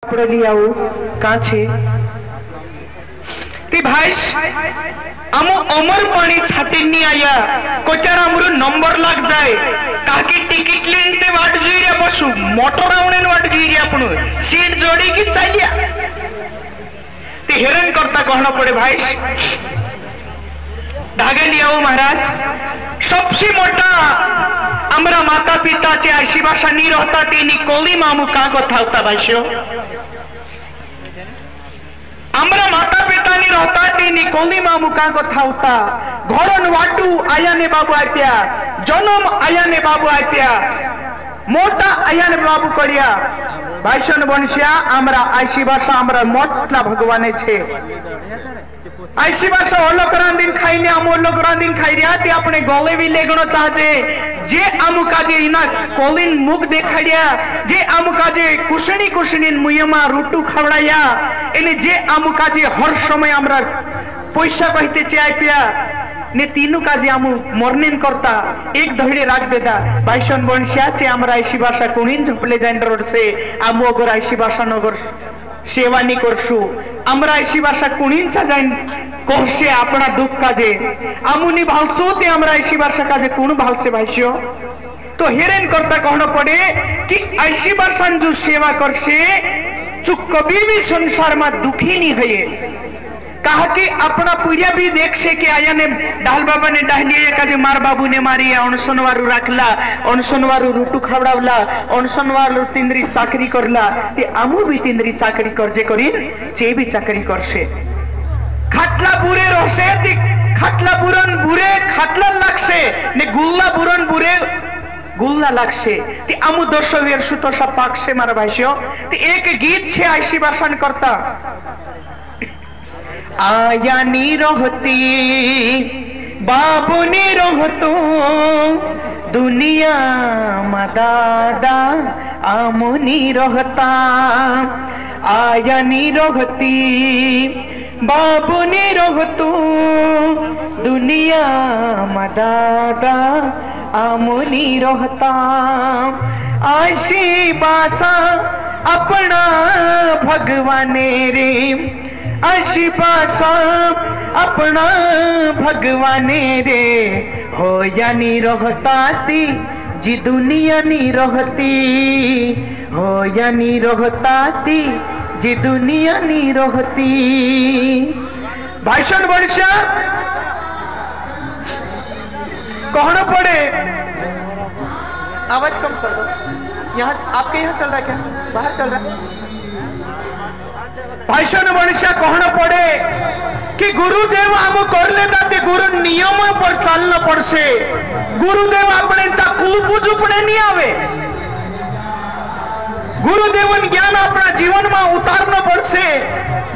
पड़ली आउ काछे ती भाई हम अमर पानी छाटिनी आया कोचार हमरो नंबर लग जाए काकी टिकट लेनते वाट जुइरिया बसु मोटर आउनेन वाट जुइरिया आपण सीट जोड़ी की चलिया ते हेरन करता कहना पड़े भाई धागे लियाओ महाराज सबसे मोटा हमरा माता पिता चे ऐसी भाषा नहीं रहता तेनी कोली मामू का कथा होता भाइयों हमरा माता पिता नहीं रहता तेनी कोली मामू का कथा होता घरन वाटू आया ने बाबू आत्या जन्म आया ने बाबू आत्या मोटा आया ने बाबू करिया भाइसन बनिया हमरा ऐसी भाषा हमरा मोटला भगवान छे ऐसी भाषा अलग दिन खाई आम अलग दिन खाई रहा ते अपने गले भी लेगनो चाहे जे आम काजे इना कोलिन मुख देखाड़िया जे आम काजे कुशनी कुशनी मुयमा रुटू खवड़ाया एने जे आम काजे हर समय हमरा पैसा कहते चाय पिया ने तीनों काजे आमु मर्निन करता एक धड़े राख देता भाईसन बनिया चे हमरा ऐसी भाषा कोणीन झपले जाइन रोड से आमु अगर ऐसी भाषा नगर सेवा नहीं करसु हमरा ऐसी भाषा कुणींचा जाइन कहसे अपना दुख काजे आमुनी भालसो ते हमरा ऐसी भाषा काजे कुण भालसे भाइयो तो हेरेन करता कहना पड़े कि ऐसी भाषा जो सेवा करसे जो कभी भी संसार में दुखी नहीं है कहा कि अपना पूजा भी देख से कि आया ने डाल बाबा ने डालिया काजे मार बाबू ने मारी अनसनवारू राखला अनसनवारू रुटू खवड़ावला अनसनवारू तिंद्री चाकरी करला ते आमु भी तिंद्री चाकरी करजे करिन चे भी चाकरी करसे खाटला बुरे रहसे ते खाटला बुरन बुरे खाटला लागसे ने गुल्ला बुरन बुरे गुल्ला लागसे ते आमु दर्शक सुतोषा पाकसे मारा भाइयो ते एक गीत छे ऐसी भाषण करता आया नी रहती बाबू नी रहतो दुनिया मदादा आमो नी रहता आया नी रहती बाबू नी रहतो दुनिया मदादा आमो नी रहता आशी बासा अपना भगवाने रे ऐसी भाषा अपना भगवाने रे हो या नी रहता ती जी दुनिया नी रहती हो या नी रहता ती जी दुनिया नी रहती भाषण वर्षा कहना पड़े आवाज कम कर दो यहाँ आपके यहाँ चल रहा है क्या बाहर चल रहा है भाषण मनुष्य कहना पड़े कि गुरुदेव आम कर लेता ते गुरु नियम पर चलना पड़से गुरुदेव अपने कुलपुज पड़े नहीं आवे गुरुदेवन ज्ञान अपना जीवन में उतारना पड़से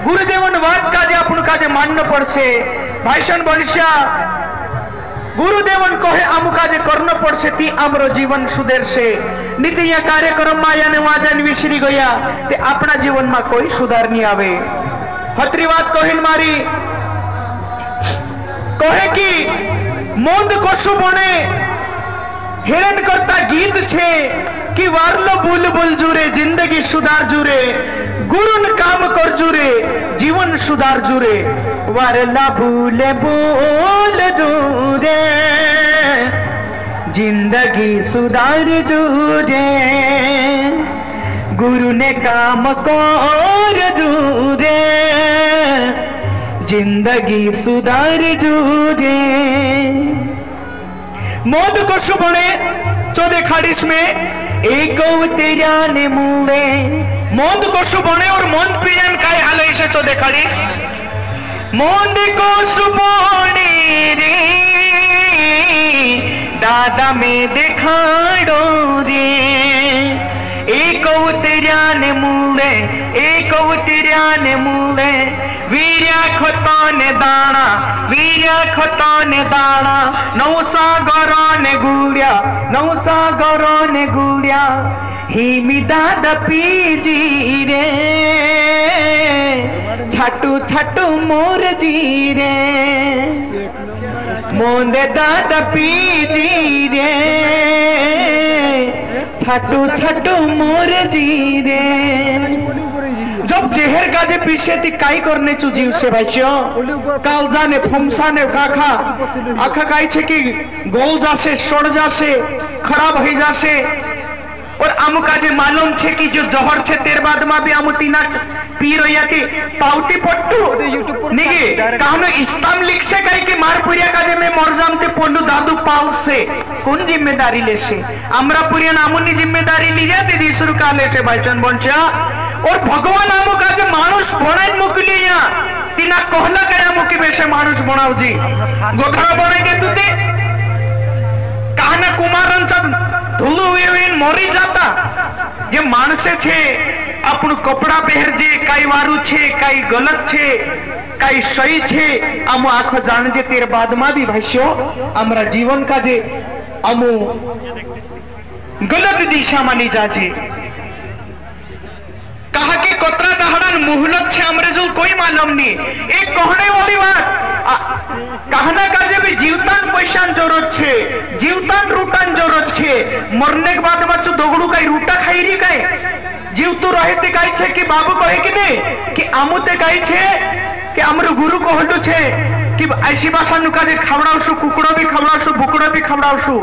गुरुदेवन बात काजे अपन काजे मानना पड़से भाषण मनुष्य गुरुदेवन कहे आम काजे करना पड़से ती आमरो जीवन सुधर से नीति या कार्यक्रम में आया ने वाजन विसरी गया ते अपना जीवन में कोई सुधार नहीं आवे हतरी बात कहिन मारी कहे कि मोंद कोसु बने हेरन करता गीत छे कि वारलो बुल बुल जुरे जिंदगी सुधार जुरे गुरुन काम कर जुरे जीवन सुधार जुरे वारला भूले बोल जुरे जिंदगी सुधार जुरे गुरु ने काम कर जुरे जिंदगी सुधार जुरे मोद को सुबणे चौदह खाड़िस में एक तेरा ने मुड़े मोद को सुबणे और मोद पीड़न का हाल ऐसे चौदह खाड़िस मोद को सुबणे रे दादा में दिखाड़ो रे एक तेरा ने मुड़े एक तेरा ने मुड़े वीर्या खताने दाना नौसागर ने गुड़िया हिमी दादा पीजी रे छाटू छाटू मोर जी रे मोंदे दादा पीजी रे छाटू छाटू मोर जी रे जब जेहर गाजे पीछे थी काई करने चु जीव से भाई काल जाने फमसा ने काखा आखा काई छे कि गोल जासे सड़ जासे खराब हो जासे और आमु काजे मालूम छे कि जो जहर छे तेर बाद में भी आमु तीना पी रही पाउटी पट्टू निगे कहनो इस्लाम लिख से कही कि मार पुरिया काजे में मर जामते पोलू दादू पाल से कौन जिम्मेदारी ले से हमरा पुरिया नामुनी जिम्मेदारी लिया दीदी शुरू का ले से भाईचन बंचा और भगवान आमु काजे मानुष बनाई मुकलिया तीना कहला कया मुकी बेसे मानुष बनाओ जी गोखरा बनाई दे तुते कहना कुमारन सब धुलू हुए मरी जाता जे मानसे छे अपन कपड़ा पहर जे काई वारू छे काई गलत छे काई सही छे आमु आखो जान जे तेर बाद में भी भाईशो हमरा जीवन का जे आमु गलत दिशा मानी जाजे कहा कि कोतरा दहड़न मुहलत छे हमरे जो कोई मालूम नहीं एक कहने वाली बात कहना का जे भी जीवतान पैसान जरूरत छे जीवतान रूटान जरूरत छे मरने के बाद बच्चों दोगड़ू काई रूटा खाई री काई जीव तो रहते काई छे कि बाबू कहे कि नहीं कि आमुते काई छे कि हमरो गुरु कहलु छे कि ऐसी भाषा नुका जे खावड़ावसु कुकड़ो भी खावड़ावसु बुकड़ो भी खावड़ावसु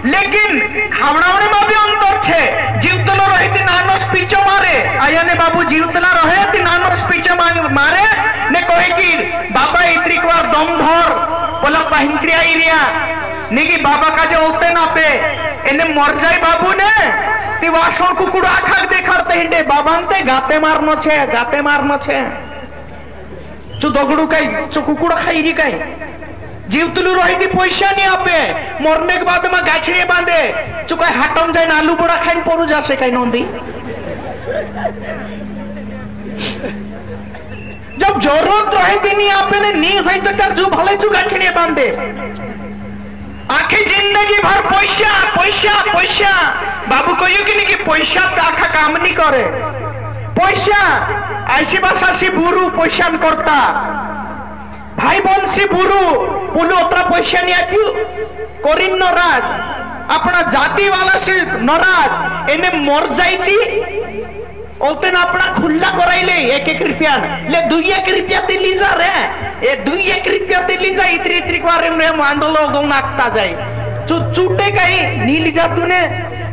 लेकिन खावड़ावने में भी अंतर छे जीवतलो रहते नानोस पीछे मारे आया ने बाबू जीवतला रहे ती नानोस पीछे मारे ने कहे कि बाबा इतरी बार दम धर बोला पहिंत्रिया इरिया निगी बाबा का जे होते ना पे एने मर जाए बाबू ने ती वासो कुकड़ो आखा देखरते हिंडे बाबांते गाते मारनो छे चु दगड़ू काई चु कुकुड़ खाई री काई जीवतलू रही पैसा नहीं आपे मरने के बाद में गाछड़े बांधे चु काई हाटम जाए आलू बड़ा खाई पड़ू जासे काई नंदी जब जरूरत रहे नहीं आपे ने नहीं है तो तार जो भले चु गाछड़े बांधे आखी जिंदगी भर पैसा पैसा पैसा बाबू कहियो कि नहीं कि पैसा तो आखा काम नहीं करे पैसा ऐसी भाषा से बुरु पैसा करता भाई बहन से बुरु बोलो उतना पैसा नहीं आप्यू करीन नाराज अपना जाति वाला से नाराज इन्हें मर जाती ओते ना अपना खुला कराइले 1-1 रुपया ले 2-1 रुपया दिल्ली जा रे ये 2-1 रुपया दिल्ली जा इतरी बार में आंदोलन गौ नाकता जाए चूटे कहीं नीली जा तूने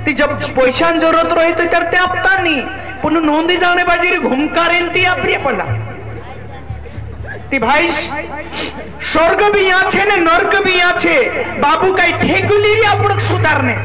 ती जब पैसा जरूरत रही तो करते आपता नहीं पुनः नोंदी जाने बाजी घूमकार प्रिय पड़ा ती भाई स्वर्ग भी यहाँ छे ने नर्क भी यहाँ छे बाबू कई ठेकुली सुधारने